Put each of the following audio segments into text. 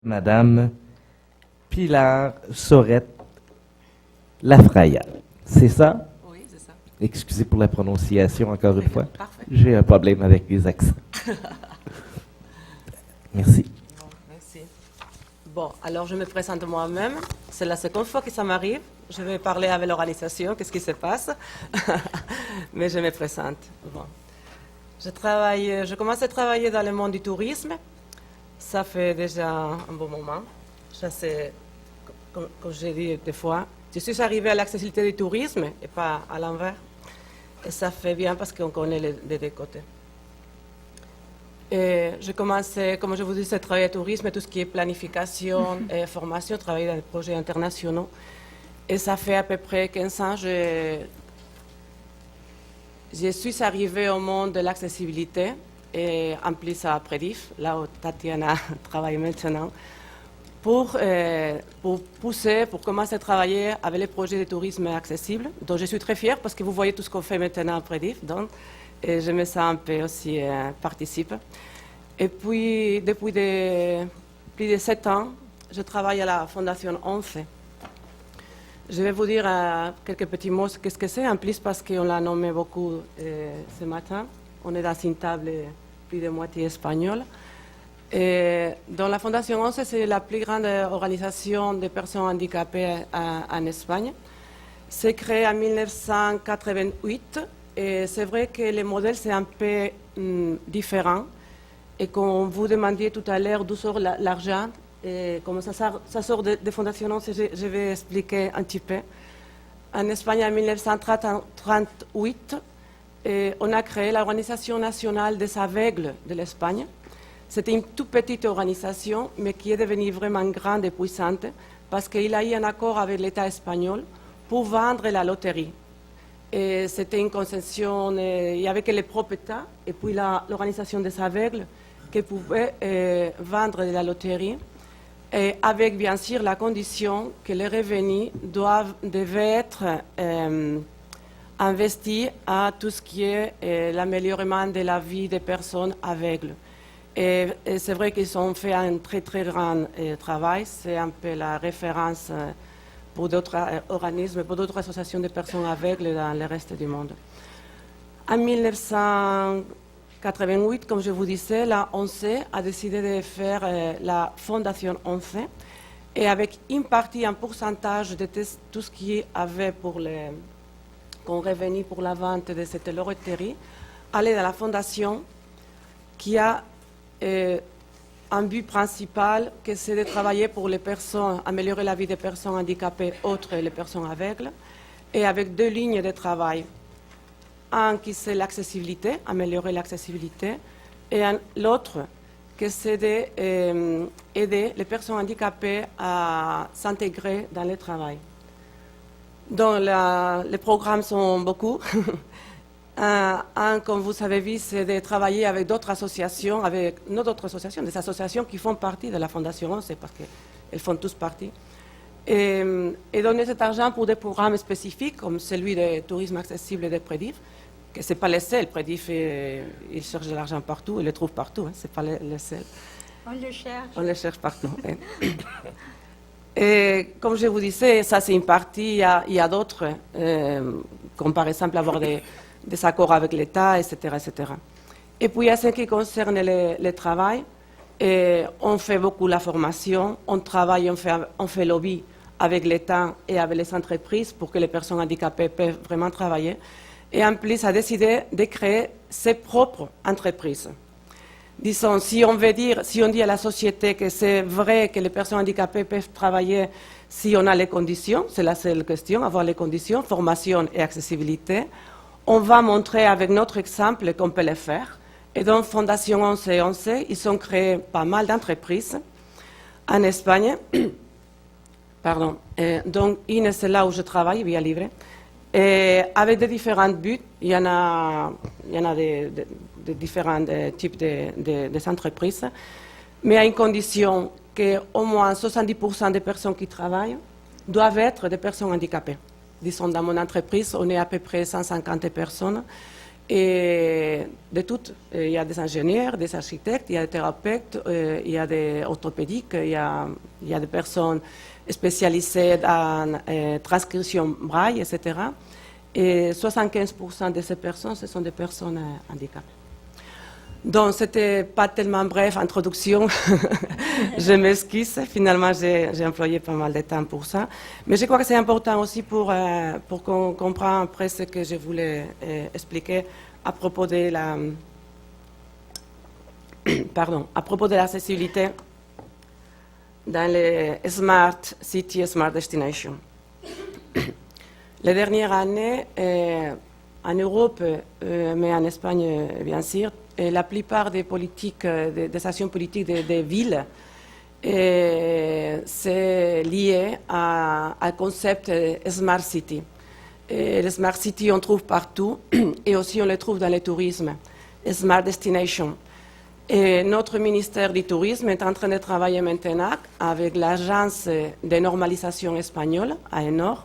Madame Pilar Sorette Lafraya. C'est ça? Oui, c'est ça. Excusez pour la prononciation encore une fois. Parfait. J'ai un problème avec les accents. Merci. Bon, merci. Bon, alors je me présente moi-même. C'est la seconde fois que ça m'arrive. Je vais parler avec l'organisation, qu'est-ce qui se passe. Mais je me présente. Bon. Je commence à travailler dans le monde du tourisme. Ça fait déjà un bon moment. Comme j'ai dit des fois, je suis arrivée à l'accessibilité du tourisme et pas à l'envers. Et ça fait bien parce qu'on connaît les deux côtés. Et j'ai commencé, comme je vous disais, à travailler au tourisme, tout ce qui est planification et formation, travailler dans des projets internationaux. Et ça fait à peu près 15 ans que je suis arrivée au monde de l'accessibilité, et en plus à Predif, là où Tatiana travaille maintenant, pour pousser, pour commencer à travailler avec les projets de tourisme accessible, dont je suis très fière parce que vous voyez tout ce qu'on fait maintenant à Predif, donc et je me sens un peu aussi participe. Et puis, depuis plus de 7 ans, je travaille à la Fondation 11. Je vais vous dire quelques petits mots qu'est-ce que c'est, en plus parce qu'on l'a nommé beaucoup ce matin. On est dans une table plus de moitié espagnole. Et dans la Fondation 11, c'est la plus grande organisation de personnes handicapées en Espagne. C'est créé en 1988 et c'est vrai que le modèle c'est un peu différent. Et comme vous demandiez tout à l'heure d'où sort l'argent, et comment ça sort des fondations 11, je vais expliquer un petit peu. En Espagne, en 1938, on a créé l'Organisation nationale des aveugles de l'Espagne. C'était une toute petite organisation, mais qui est devenue vraiment grande et puissante, parce qu'il a eu un accord avec l'État espagnol pour vendre la loterie. Et c'était une concession, il y avait que les propres États, et puis l'Organisation des aveugles, qui pouvait vendre de la loterie, et avec bien sûr la condition que les revenus devaient être investis à tout ce qui est l'amélioration de la vie des personnes aveugles. Et c'est vrai qu'ils ont fait un très très grand travail, c'est un peu la référence pour d'autres organismes, pour d'autres associations de personnes aveugles dans le reste du monde. En 1988, comme je vous disais, la ONCE a décidé de faire la Fondation ONCE et avec une partie, un pourcentage de tout ce qui avait comme revenu pour la vente de cette loterie, aller dans la fondation qui a un but principal, que c'est de travailler pour les personnes, améliorer la vie des personnes handicapées, autres les personnes aveugles, et avec 2 lignes de travail. Un qui c'est l'accessibilité, améliorer l'accessibilité, et l'autre que c'est d'aider les personnes handicapées à s'intégrer dans le travail. Donc les programmes sont beaucoup. Un, comme vous avez vu, c'est de travailler avec d'autres associations, des associations qui font partie de la Fondation 11, parce qu'elles font tous partie. Et donner cet argent pour des programmes spécifiques, comme celui de tourisme accessible de Predif, que ce n'est pas le seul. Predif, il cherche de l'argent partout, il le trouve partout, hein, ce n'est pas le seul. On le cherche. On le cherche partout. Et comme je vous disais, ça c'est une partie, il y a d'autres, comme par exemple avoir des accords avec l'État, etc., etc. Et puis, à ce qui concerne le travail, on fait beaucoup la formation, on travaille, on fait lobby avec l'État et avec les entreprises pour que les personnes handicapées puissent vraiment travailler. Et en plus, a décidé de créer ses propres entreprises. Disons, si on dit à la société que c'est vrai que les personnes handicapées peuvent travailler si on a les conditions, c'est la seule question, avoir les conditions, formation et accessibilité, on va montrer avec notre exemple qu'on peut le faire. Et donc, Fondation 11 et 11, ils ont créé pas mal d'entreprises en Espagne. Pardon. Donc, une, c'est là où je travaille, Via Libre. Et avec des différents buts, il y en a de différents types d'entreprises. mais à une condition qu'au moins 70% des personnes qui travaillent doivent être des personnes handicapées. Disons, dans mon entreprise, on est à peu près 150 personnes. Et de toutes, il y a des ingénieurs, des architectes, il y a des thérapeutes, il y a des orthopédiques, il y a des personnes spécialisées en transcription braille, etc. Et 75% de ces personnes, ce sont des personnes handicapées. Donc, ce n'était pas tellement bref introduction. Je m'excuse. Finalement, j'ai employé pas mal de temps pour ça. Mais je crois que c'est important aussi pour qu'on comprenne après ce que je voulais expliquer à propos de la, à propos de l'accessibilité dans les Smart City et Smart Destination. Les dernières années, en Europe, mais en Espagne, bien sûr, la plupart des politiques, des actions politiques des villes, c'est lié au concept Smart City. Et les Smart City, on trouve partout, et aussi on les trouve dans le tourisme, Smart Destination. Et notre ministère du Tourisme est en train de travailler maintenant avec l'agence de normalisation espagnole, AENOR,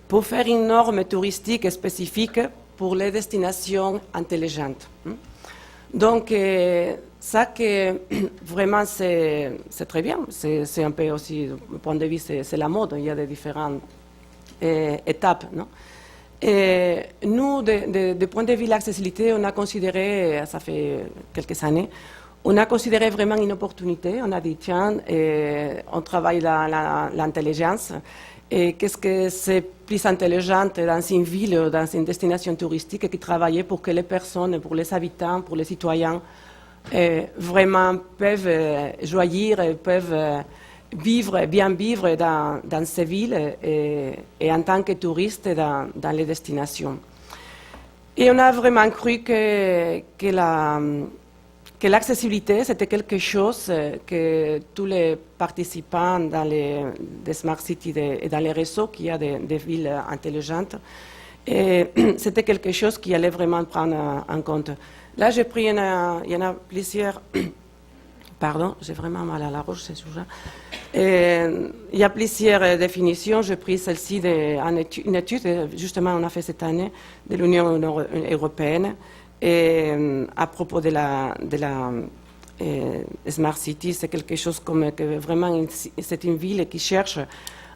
pour faire une norme touristique spécifique pour les destinations intelligentes. Donc, ça que vraiment c'est très bien, c'est un peu aussi, du point de vue, c'est la mode, il y a des différentes étapes. Non? Et nous, du point de vue de l'accessibilité, on a considéré, ça fait quelques années, on a considéré vraiment une opportunité, on a dit tiens, on travaille l'intelligence. Et qu'est-ce que c'est plus intelligent dans une ville ou dans une destination touristique qui travaille pour que les personnes, pour les habitants, pour les citoyens, vraiment peuvent jouir, peuvent bien vivre dans ces villes et en tant que touristes dans les destinations. Et on a vraiment cru que l'accessibilité, c'était quelque chose que tous les participants dans les Smart Cities et dans les réseaux qu'il y a des villes intelligentes, c'était quelque chose qui allait vraiment prendre en compte. Là, j'ai pris, il y en a plusieurs, pardon, j'ai vraiment mal à la roche, c'est sûr. Il y a plusieurs définitions, j'ai pris celle-ci une étude, justement on a fait cette année, de l'Union européenne. Et à propos de la Smart City, c'est quelque chose comme que vraiment c'est une ville qui cherche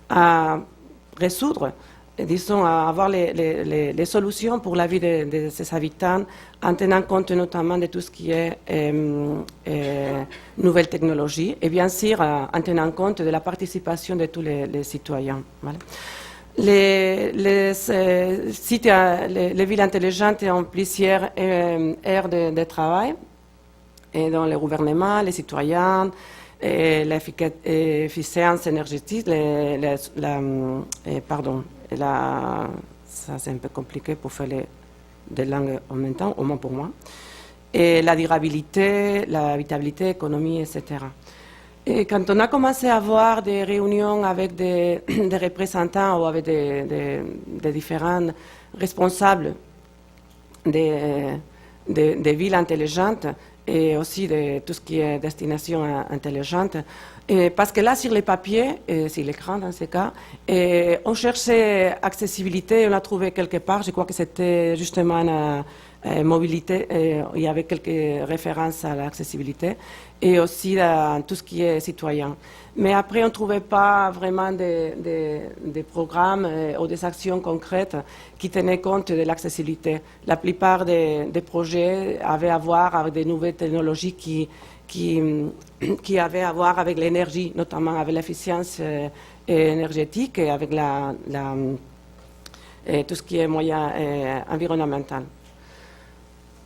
à résoudre, disons, à avoir les solutions pour la vie de ses habitants en tenant compte notamment de tout ce qui est nouvelles technologies et bien sûr en tenant compte de la participation de tous les citoyens. Voilà. Les villes intelligentes ont plusieurs aires de travail, et dans le gouvernement, les citoyens, l'efficience énergétique, ça c'est un peu compliqué pour faire des langues en même temps, au moins pour moi, et la durabilité, la habitabilité, l'économie, etc. Et quand on a commencé à avoir des réunions avec des représentants ou avec des différents responsables des villes intelligentes et aussi de tout ce qui est destination intelligente, parce que là, sur les papiers, et sur l'écran dans ce cas, on cherchait accessibilité, on l'a trouvé quelque part, je crois que c'était justement mobilité, il y avait quelques références à l'accessibilité, et aussi à tout ce qui est citoyen. Mais après, on ne trouvait pas vraiment des programmes ou des actions concrètes qui tenaient compte de l'accessibilité. La plupart des projets avaient à voir avec des nouvelles technologies qui avaient à voir avec l'énergie, notamment avec l'efficience énergétique et avec tout ce qui est moyen environnemental.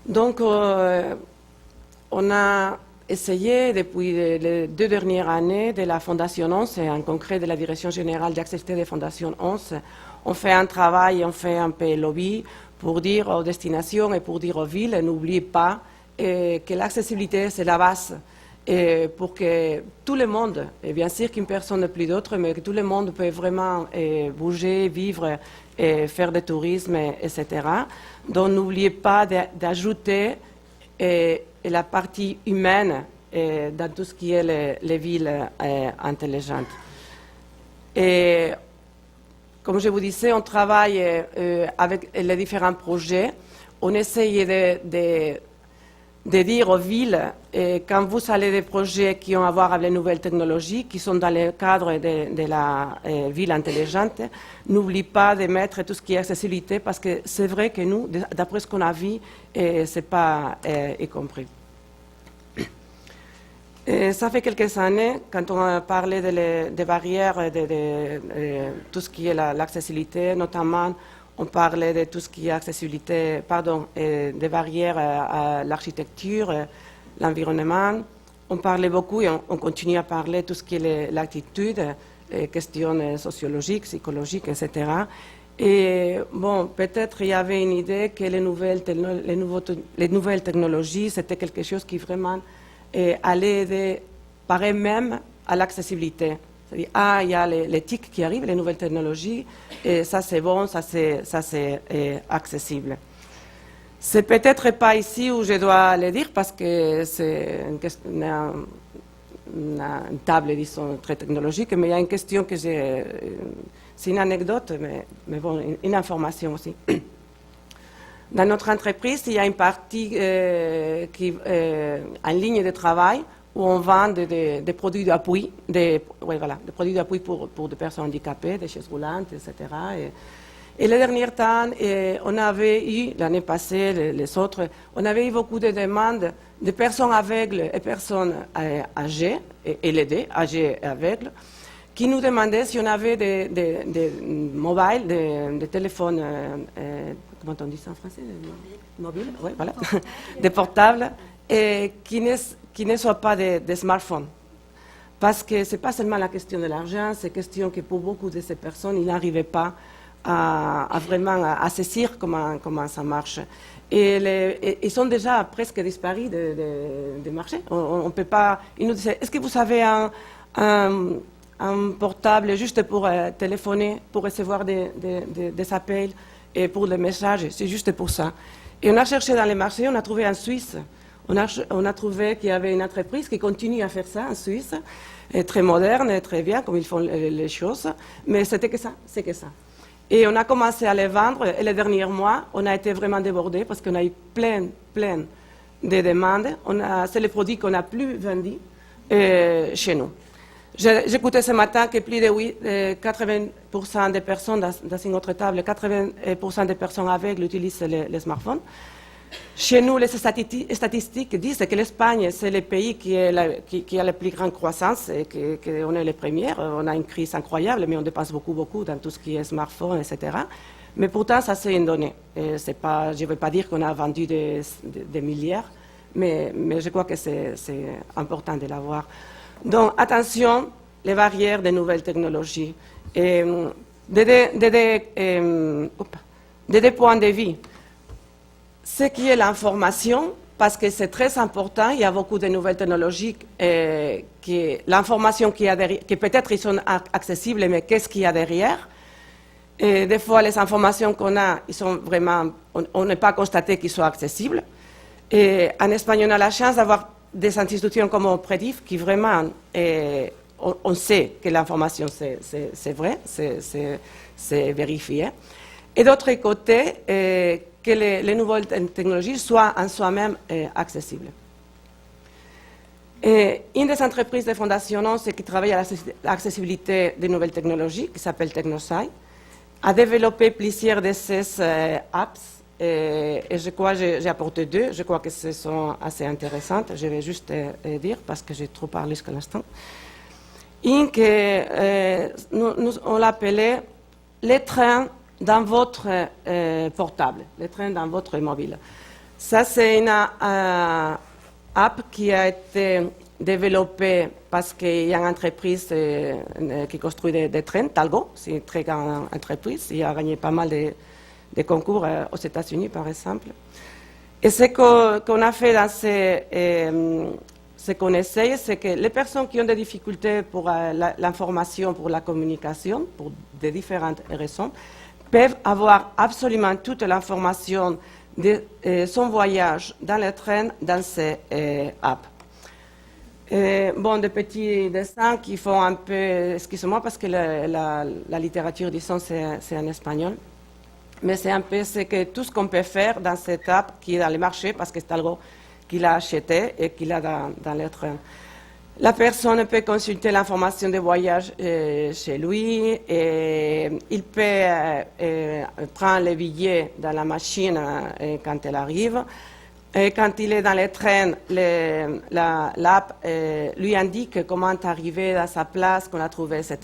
Donc, on a essayé depuis les 2 dernières années de la Fondation 11, et en concret de la Direction générale d'accessibilité de Fondation 11, on fait un travail, on fait un peu lobby pour dire aux destinations et pour dire aux villes, n'oubliez pas que l'accessibilité c'est la base pour que tout le monde, et bien sûr qu'une personne n'est plus d'autre, mais que tout le monde peut vraiment bouger, vivre, faire du tourisme, etc. Donc n'oubliez pas d'ajouter la partie humaine dans tout ce qui est les villes intelligentes. Et comme je vous disais, on travaille avec les différents projets. On essaye de dire aux villes, quand vous allez des projets qui ont à voir avec les nouvelles technologies, qui sont dans le cadre de la ville intelligente, n'oubliez pas de mettre tout ce qui est accessibilité, parce que c'est vrai que nous, d'après ce qu'on a vu, ce n'est pas y compris. Ça fait quelques années, quand on a parlé des barrières, de tout ce qui est l'accessibilité, notamment, on parlait de tout ce qui est accessibilité, des barrières à l'architecture, l'environnement. On parlait beaucoup et on continue à parler de tout ce qui est l'attitude, les questions sociologiques, psychologiques, etc. Et bon, peut-être il y avait une idée que les nouvelles technologies, c'était quelque chose qui vraiment allait aider par elles-mêmes à l'accessibilité. C'est-à-dire, il y a les TIC qui arrivent, les nouvelles technologies, et ça c'est bon, ça c'est accessible. C'est peut-être pas ici où je dois le dire, parce que c'est une table, disons, très technologique, mais il y a une question que c'est une anecdote, mais bon, une information aussi. Dans notre entreprise, il y a une partie en ligne de travail où on vend des produits d'appui, des produits d'appui pour des personnes handicapées, des chaises roulantes, etc. Et le dernier temps, on avait eu, l'année passée, les autres, on avait eu beaucoup de demandes de personnes aveugles et personnes âgées, et LED, âgées et aveugles, qui nous demandaient si on avait des mobiles, des téléphones, comment on dit ça en français? Mobiles, oui, voilà, des portables, et qui ne soient pas des smartphones. Parce que ce n'est pas seulement la question de l'argent, c'est question que pour beaucoup de ces personnes, ils n'arrivaient pas à vraiment à saisir comment ça marche. Et ils sont déjà presque disparus des marchés. On peut pas. Ils nous disaient, est-ce que vous avez un portable juste pour téléphoner, pour recevoir des appels et pour les messages? C'est juste pour ça. Et on a cherché dans les marchés, on a trouvé en Suisse. On a trouvé qu'il y avait une entreprise qui continue à faire ça en Suisse, très moderne, et très bien, comme ils font les choses, mais c'était que ça, c'est que ça. Et on a commencé à les vendre, et les derniers mois, on a été vraiment débordés parce qu'on a eu plein de demandes. C'est les produits qu'on a plus vendus chez nous. J'écoutais ce matin que plus de 80% des personnes dans une autre table, 80% des personnes aveugles utilisent les smartphones. Chez nous, les statistiques disent que l'Espagne, c'est le pays qui a la plus grande croissance et qu'on est les premiers. On a une crise incroyable, mais on dépense beaucoup dans tout ce qui est smartphone, etc. Mais pourtant, ça, c'est une donnée. Je ne veux pas dire qu'on a vendu des milliards, mais je crois que c'est important de l'avoir. Donc, attention, les barrières des nouvelles technologies. De deux points de vue. Ce qui est l'information, parce que c'est très important, il y a beaucoup de nouvelles technologies, l'information qu'il y a derrière, que peut-être ils sont accessibles, mais qu'est-ce qu'il y a derrière? Et des fois, les informations qu'on a, ils sont vraiment, on n'est pas constaté qu'ils soient accessibles. Et en Espagne, on a la chance d'avoir des institutions comme Predif qui vraiment, on sait que l'information c'est vrai, c'est vérifié. Et d'autre côté, que les nouvelles technologies soient en soi-même accessibles. Et une des entreprises de Fondation 11 qui travaille à l'accessibilité des nouvelles technologies, qui s'appelle TechnoSci, a développé plusieurs de ces apps. Et je crois que j'ai apporté deux. Je crois que ce sont assez intéressantes. Je vais juste dire, parce que j'ai trop parlé jusqu'à l'instant. Une que on l'appelait les trains dans votre portable, les trains dans votre mobile. Ça, c'est une app qui a été développée parce qu'il y a une entreprise qui construit des trains, Talgo, c'est une très grande entreprise. Il a gagné pas mal de concours aux États-Unis, par exemple. Et ce qu'on a fait dans ce qu'on essaye, c'est que les personnes qui ont des difficultés pour l'information, pour la communication, pour de différentes raisons, peuvent avoir absolument toute l'information de son voyage dans le train dans ces apps. Bon, des petits dessins qui font un peu, excusez-moi parce que la littérature, disons, c'est en espagnol, mais c'est un peu tout ce qu'on peut faire dans cette étape qui est dans le marché parce que c'est algo qu'il a acheté et qu'il a dans le train. La personne peut consulter l'information de voyage chez lui et il peut prendre les billets dans la machine quand elle arrive. Et quand il est dans le train, l'app lui indique comment arriver à sa place, qu'on a trouvé, etc.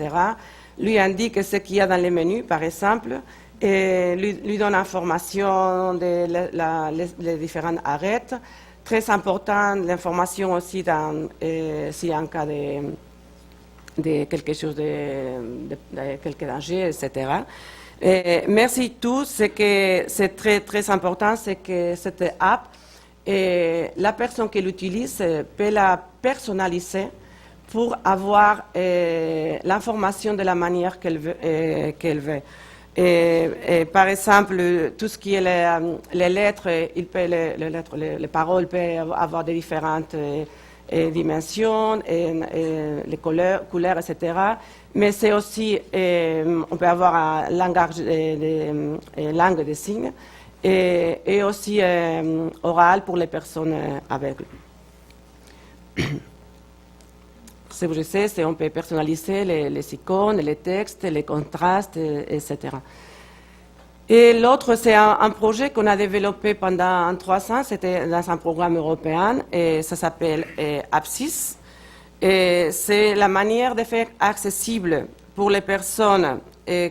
Lui indique ce qu'il y a dans les menus, par exemple, et lui donne information des les différents arrêts. Très important, l'information aussi s'il y a un cas de quelque chose, de quelque danger, etc. Mais surtout, ce que c'est très, très important, c'est que cette app, la personne qui l'utilise peut la personnaliser pour avoir l'information de la manière qu'elle veut. Par exemple, tout ce qui est les lettres, les paroles peuvent avoir des différentes dimensions, les couleurs, etc. Mais c'est aussi, on peut avoir un langage langue des signes et aussi oral pour les personnes aveugles. Ce que je sais, c'est qu'on peut personnaliser les icônes, les textes, les contrastes, etc. Et l'autre, c'est un projet qu'on a développé pendant 3 ans. C'était dans un programme européen et ça s'appelle APSIS. Et c'est la manière de faire accessible pour les personnes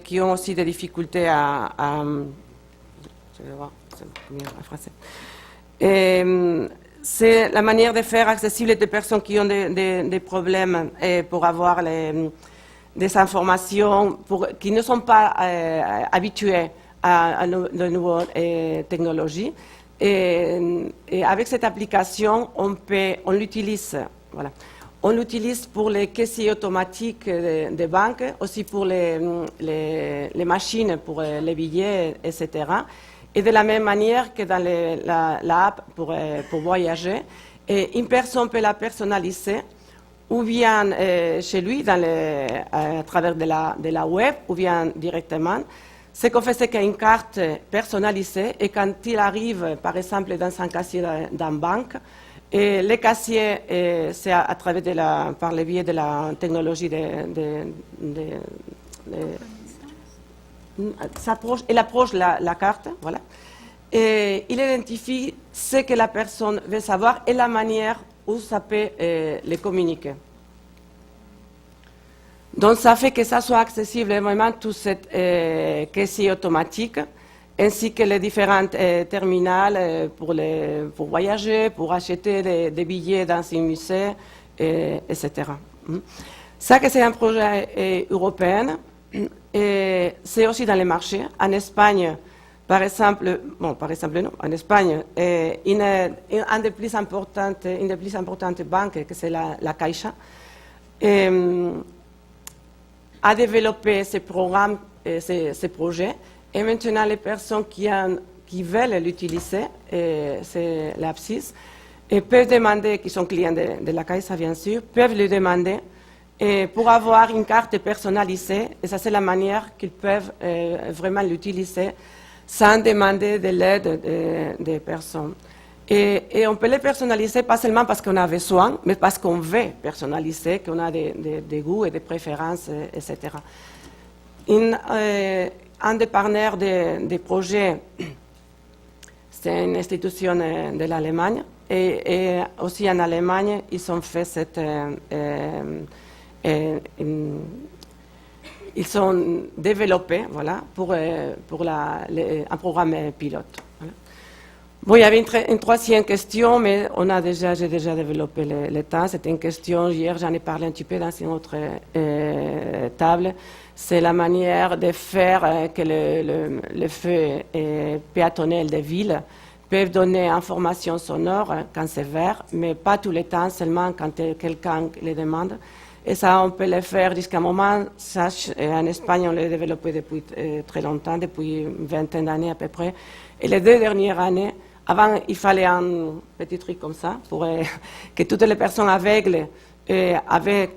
qui ont aussi des difficultés je vais voir, c'est mieux en français. C'est la manière de faire accessible des personnes qui ont des problèmes pour avoir des informations qui ne sont pas habituées à de nouvelles technologies. Et avec cette application, on l'utilise. Voilà. On l'utilise pour les caissiers automatiques des banques, aussi pour les machines, pour les billets, etc. Et de la même manière que dans l'app pour voyager, et une personne peut la personnaliser ou bien chez lui à travers de la web ou bien directement. Ce qu'on fait, c'est qu'il y a une carte personnalisée et quand il arrive, par exemple, dans un casier d'une banque, et le casier, c'est à travers par le biais de la technologie il approche la carte, voilà, et il identifie ce que la personne veut savoir et la manière où ça peut le communiquer. Donc ça fait que ça soit accessible vraiment tout cette caissier automatique, ainsi que les différentes terminales pour voyager, pour acheter des billets dans un musée, etc. Ça que c'est un projet européen. Et c'est aussi dans les marchés. En Espagne, par exemple, en Espagne, une des plus importantes banques, que c'est la Caixa, a développé ce programme, ce projet. Et maintenant, les personnes qui veulent l'utiliser, c'est l'APSIS, et peuvent demander, qui sont clients de la Caixa, bien sûr, peuvent le demander pour avoir une carte personnalisée, et ça c'est la manière qu'ils peuvent vraiment l'utiliser sans demander de l'aide des personnes. Et on peut les personnaliser pas seulement parce qu'on a besoin, mais parce qu'on veut personnaliser, qu'on a des goûts et des préférences, etc. Un des partenaires des projets, c'est une institution de l'Allemagne, et aussi en Allemagne, ils ont fait ils sont développés, voilà, pour un programme pilote. Voilà. Bon, il y avait une troisième question, mais j'ai déjà développé le temps. C'était une question, hier j'en ai parlé un petit peu dans une autre table. C'est la manière de faire que le feu péatonel des villes peuvent donner informations sonores quand c'est vert, mais pas tout le temps, seulement quand quelqu'un les demande. Et ça, on peut le faire jusqu'à un moment. Ça, en Espagne, on l'a développé depuis très longtemps, depuis une vingtaine d'années à peu près. Et les 2 dernières années, avant, il fallait un petit truc comme ça pour que toutes les personnes aveugles avec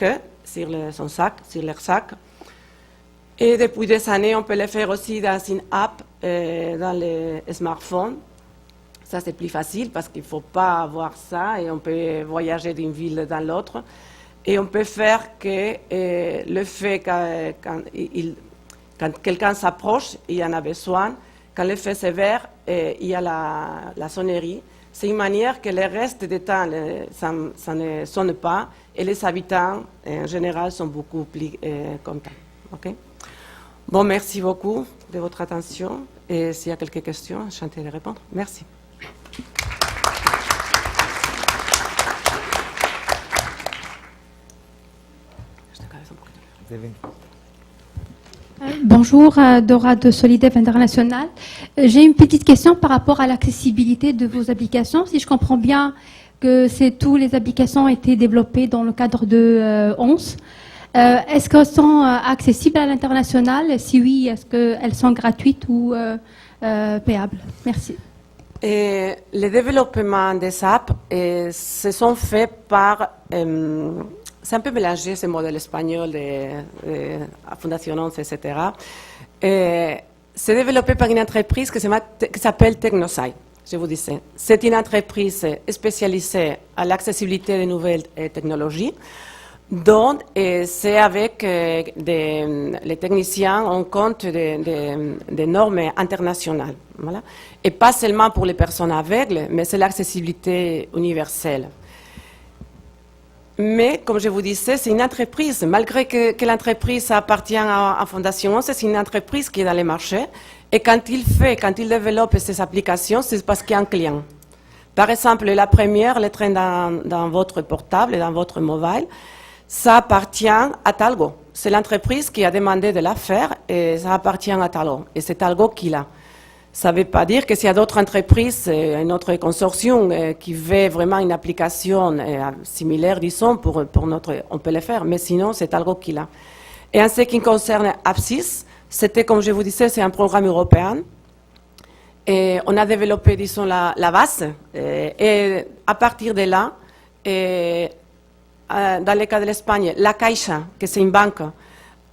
eux sur son sac, sur leur sac. Et depuis des années, on peut le faire aussi dans une app dans les smartphones. Ça, c'est plus facile parce qu'il ne faut pas avoir ça et on peut voyager d'une ville dans l'autre. Et on peut faire que le fait quand quelqu'un s'approche, il y en a besoin, quand le feu sévère, il y a la sonnerie. C'est une manière que le reste du temps, ça ne sonne pas et les habitants, en général, sont beaucoup plus contents. Okay? Bon, merci beaucoup de votre attention et s'il y a quelques questions, je suis enchantée de répondre. Merci. Bonjour, Dora de Solidev International. J'ai une petite question par rapport à l'accessibilité de vos applications. Si je comprends bien que toutes les applications ont été développées dans le cadre de 11, est-ce qu'elles sont accessibles à l'international? Si oui, est-ce qu'elles sont gratuites ou payables? Merci. Et les développements des apps se sont faits par... c'est un peu mélangé ce modèle espagnol de Fondation 11, etc. C'est développé par une entreprise qui s'appelle TechnoSite, je vous disais. C'est une entreprise spécialisée à l'accessibilité des nouvelles technologies, dont c'est avec les techniciens en compte des normes internationales. Voilà. Et pas seulement pour les personnes aveugles, mais c'est l'accessibilité universelle. Mais, comme je vous disais, c'est une entreprise, malgré que l'entreprise appartient à Fondation 11, c'est une entreprise qui est dans les marchés. Et quand il développe ces applications, c'est parce qu'il y a un client. Par exemple, la première, le train dans votre portable, dans votre mobile, ça appartient à Talgo. C'est l'entreprise qui a demandé de la faire et ça appartient à Talgo. Et c'est Talgo qui l'a. Ça ne veut pas dire que s'il y a d'autres entreprises, un autre consortium qui veut vraiment une application similaire, disons, on peut le faire, mais sinon, c'est Talgo qui l'a. Et en ce qui concerne AppSys, c'était, comme je vous disais, c'est un programme européen. Et on a développé, disons, la base. Et à partir de là, dans le cas de l'Espagne, la Caixa, que c'est une banque,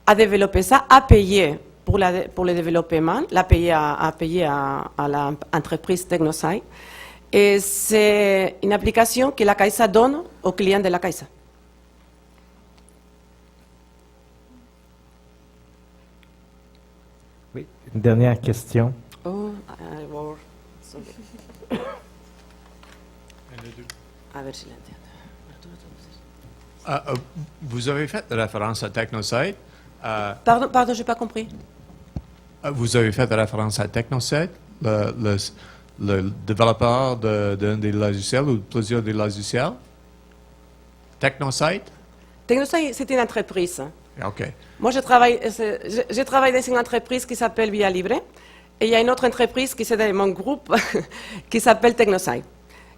a développé ça, a payé pour le développement, a payé à l'entreprise TechnoSite. Et c'est une application que la Caixa donne aux clients de la Caixa. Oui, une dernière question. Oh, Vous avez fait référence à TechnoSite. Pardon, je n'ai pas compris. Vous avez fait référence à TechnoSite, le développeur d'un des logiciels ou plusieurs des logiciels. TechnoSite? TechnoSite, c'est une entreprise. OK. Moi, je travaille dans une entreprise qui s'appelle Via Libre. Et il y a une autre entreprise qui est dans mon groupe qui s'appelle TechnoSite.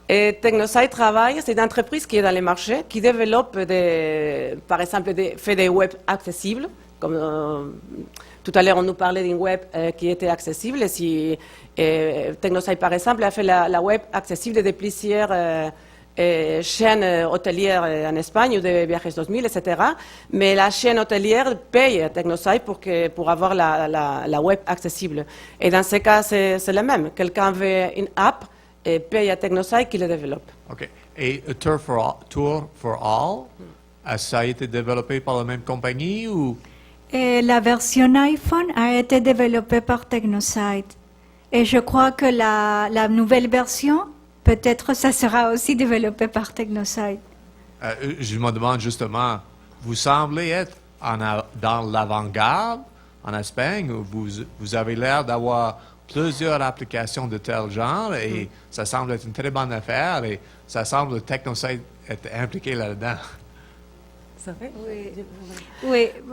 Et TechnoSite travaille, c'est une entreprise qui est dans les marchés, qui développe, par exemple, fait des web accessibles. Comme tout à l'heure, on nous parlait d'une web qui était accessible. Si TechnoSite, par exemple, a fait la web accessible de plusieurs chaînes hôtelières en Espagne ou de Viajes 2000, etc. Mais la chaîne hôtelière paye à TechnoSite pour avoir la web accessible. Et dans ce cas, c'est le même. Quelqu'un veut une app et paye à TechnoSite qui le développe. OK. Et Tour for All, ça a été développé par la même compagnie ou? La version iPhone a été développée par TechnoSite. Et je crois que la nouvelle version, peut-être ça sera aussi développé par TechnoSite. Je me demande justement, vous semblez être dans l'avant-garde en Espagne, où vous avez l'air d'avoir plusieurs applications de tel genre et ça semble être une très bonne affaire et ça semble que TechnoSite être impliqué là-dedans.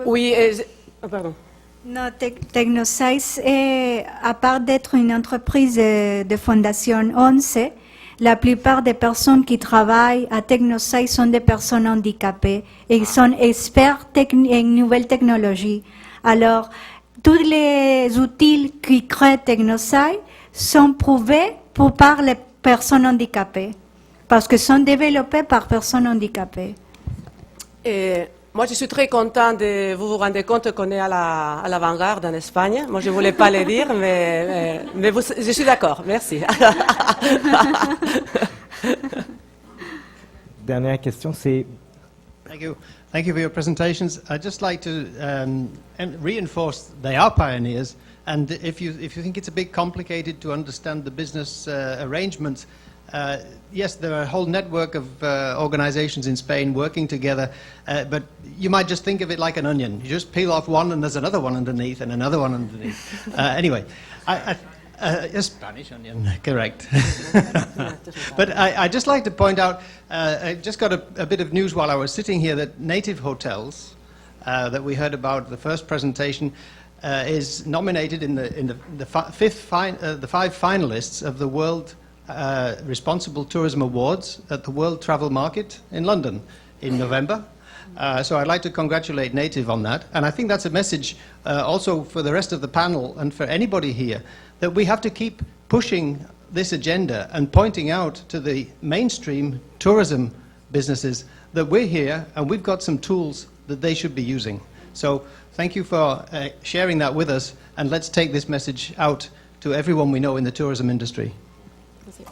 Oui, pardon. Non, TechnoSite, à part d'être une entreprise de Fondation 11, la plupart des personnes qui travaillent à TechnoSite sont des personnes handicapées et ils sont experts en nouvelles technologies. Alors, tous les outils qui créent TechnoSite sont prouvés par les personnes handicapées, parce que sont développés par personnes handicapées. Et moi, je suis très content de vous rendre compte qu'on est à l'avant-garde en Espagne. Moi, je ne voulais pas le dire, mais je suis d'accord. Merci. Dernière question, c'est Thank you. Thank you for your presentations. I'd just like to reinforce they are pioneers, and if you think it's a bit complicated to understand the business arrangements, yes, there are a whole network of organizations in Spain working together, but you might just think of it like an onion. You just peel off one and there's another one underneath and another one underneath. Anyway, a Spanish onion, correct. But I'd just like to point out, I just got a bit of news while I was sitting here that Native Hotels, that we heard about the first presentation, is nominated in the five finalists of the World Responsible Tourism Awards at the World Travel Market in London in November. So I'd like to congratulate Native on that. And I think that's a message also for the rest of the panel and for anybody here, that we have to keep pushing this agenda and pointing out to the mainstream tourism businesses that we're here and we've got some tools that they should be using. So thank you for sharing that with us, and let's take this message out to everyone we know in the tourism industry. Merci.